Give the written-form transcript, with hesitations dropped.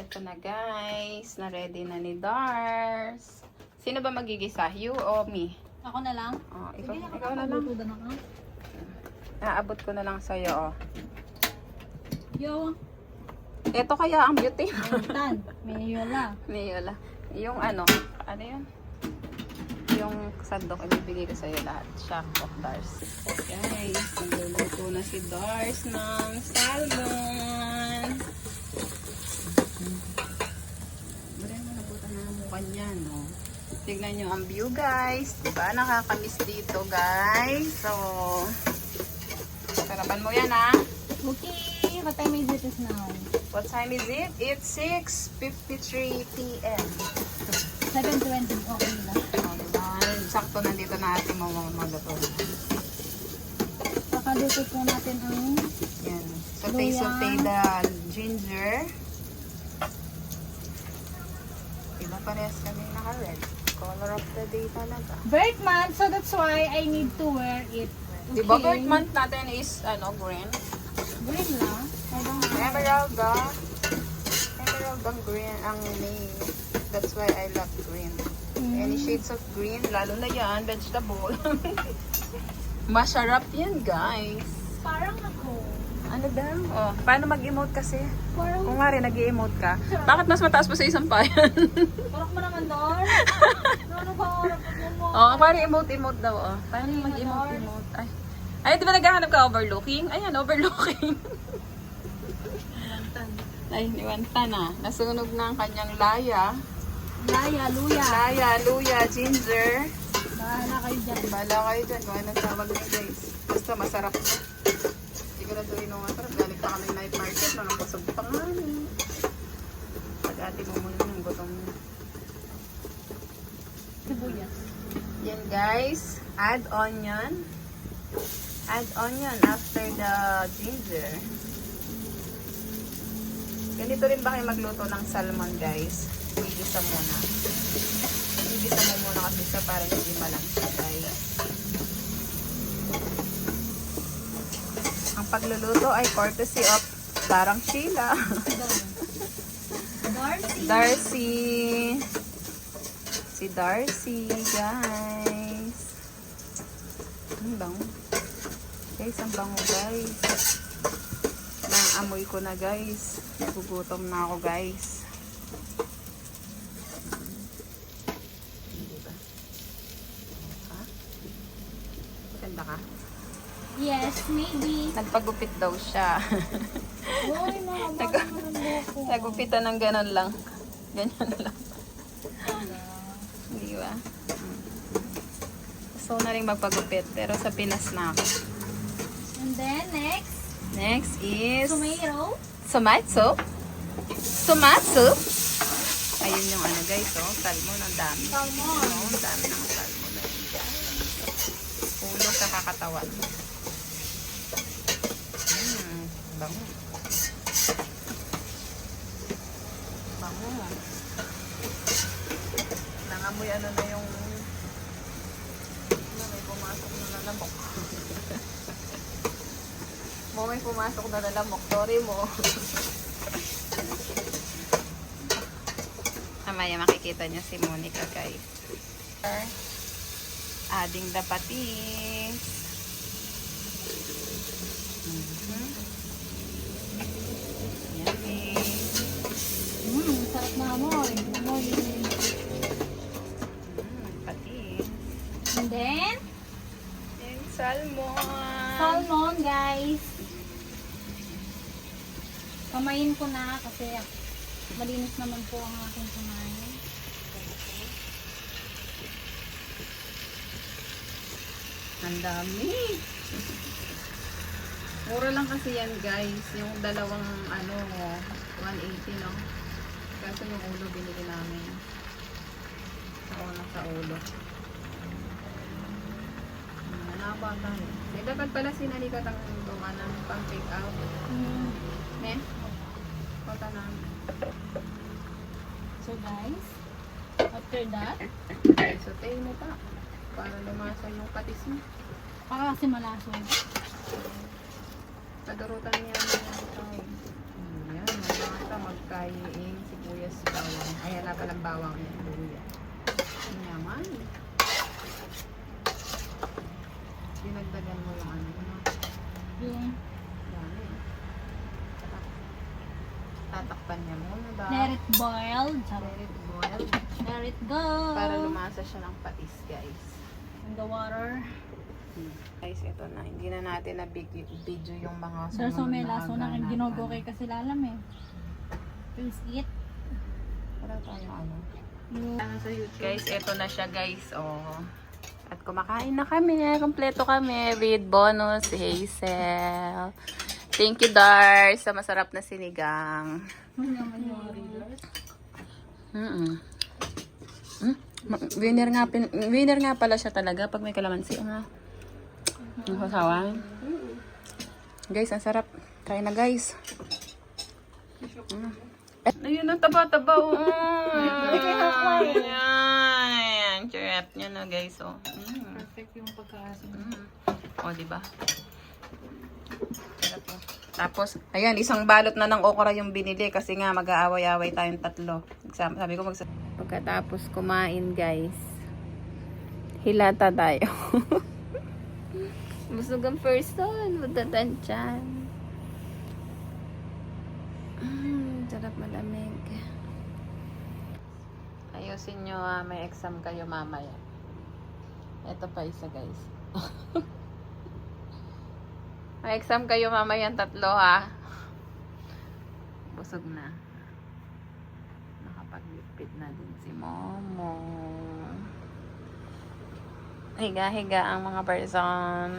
Ito na guys, na-ready na ni Dars. Sino ba magigisa? You o me? Ako na lang? Oh, Sige, ikaw na lang. nakakapagluto na ako. Naabot ko na lang sa'yo, oh. Yo, Ito kaya ang beauty. tan, may yola. Niyola. Yung ano yun? Yung sandok, ibibigay ko sa'yo lahat. Shock of Dars. Guys, nagluluto na si Dars ng salmon. Bari mo nabutan na ang mukha niya, no? Tignan nyo ang view, guys. Diba? Nakakamiss dito, guys. So, sarapan mo yan, ha? Okay, what time is it now? What time is it? It's 6:53 p.m. 7:20, okay na. Sakto nandito na ating magato. Pakaluto po natin ang Yan. Saute the ginger. Diba parehas kami naka-red? Color of the day talaga. birth month, so that's why I need to wear it. Okay. Diba birth month natin is green? Green lang. I don't know. Emerald ang green ang name. That's why I love green. Any shades of green, lalo na yan, vegetable. Masarap yan, guys. Parang ako. Ano daw? Oh, paano mag-emote kasi? Parang, Kung nga rin, nag-emote ka. Bakit mas mataas pa sa isang payan? parang mo naman doon. Ano ba oras mo? Oh, parang emote daw, oh. Paano mag-emote? Ay, di ba naghahanap ka overlooking? Ayan, overlooking. Ay, niwanta na. Nasunog na ang kanyang laya. Laya, Luya, ginger. bahala kayo dyan. Bala kayo dyan kung anong tawag niya, guys. Basta masarap. Siguraduhin nung masarap. Galing pa kami night market. Mga busog pa nga. Pag-ati mo muna ng gutom niya. Sibuyas. Yan, guys. Add onion. Add onion after the ginger. Ganito rin ba kayo magluto ng salmon, guys? Igisa muna. Igisa mo muna kasi siya para hindi malangsa, guys. Ang pagluluto ay courtesy of Darang Sheila. Darcy. Si Darcy, guys. Ang bango. Guys, ang bango, guys. Naamoy ko na, guys. Nagugutom na ako, guys. Diba? Ha? Maganda ka? Yes, maybe. Nagpagupit daw siya. Uy, mga ko. Nagupitan ng ganon lang. Ganyan lang. Di ba? Gusto ko na rin magpagupit. Pero sa Pinas na ako. And then, next, Next is tomato. Tomato. Ayun yung ano, guys, oh. Salmon, ang dami. Salmon. Oh, ang dami ng salmon na yun, guys. Ulo sa kakatawan. Bango. Bango. Nangamoy ano na yung may pumasok na lalamok. May pumasok na lalamok. Sorry mo. Mamaya makikita niya si Monica, guys. Adding the patis. Yummy. Sarap na amoy. Patis. And then, And salmon. salmon, guys. Kamayin ko na kasi malinis naman po ang aking kamay. Ang dami. Mura lang kasi yan, guys. Yung dalawang 180, no? Kaso yung ulo binili namin. Ako na sa ulo. Nanaba tayo. Eh, dapat pala sinalikat ang gawa ng pang take out. Ne? Kota namin. So, guys, after that, Saute mo pa. Para lumasa yung patis mo. para kasi malasong. Padurutan niya ng ito. Yan, magkakain. Sige. sibuyas, bawang. Ay, wala palang bawang yan. Luya. Ang yaman. Dinagdagan mo yung ano. Yung Dami. Tatakpan niya muna ba? let it boil. Let it boil. Let it go. Para lumasa siya ng patis, guys. In the water. Guys, ito na. Hindi na natin na video yung mga Dahil so may na laso na haganapan. ginogokay kasi lalam eh. Please eat. Wala tayong ano. Yung Guys, ito na siya, guys. Oh. At kumakain na kami. Kompleto kami with bonus si Hazel. Thank you, Dar, sa masarap na sinigang. Winner nga pala siya talaga pag may kalamansi. Ang sasawa. Guys, ang sarap. Try na, guys. Ayun ang taba-taba. Ayan. Charap niya na, guys. Oh. perfect yung pagkaasin. O, diba? Sarap oh. Tapos, ayan, isang balot na ng okra yung binili kasi nga mag-aaway-aaway tayong tatlo. Sabi ko pagkatapos kumain, guys, hilata tayo. Busog ang person, magtatansyan. Sarap malamig. Ayusin nyo, may exam kayo mamaya. Ito pa isa, guys. May exam kayo mamaya tatlo, ha? Busog na. Nakapagligpit na din si Momo. Higa-higa ang mga person.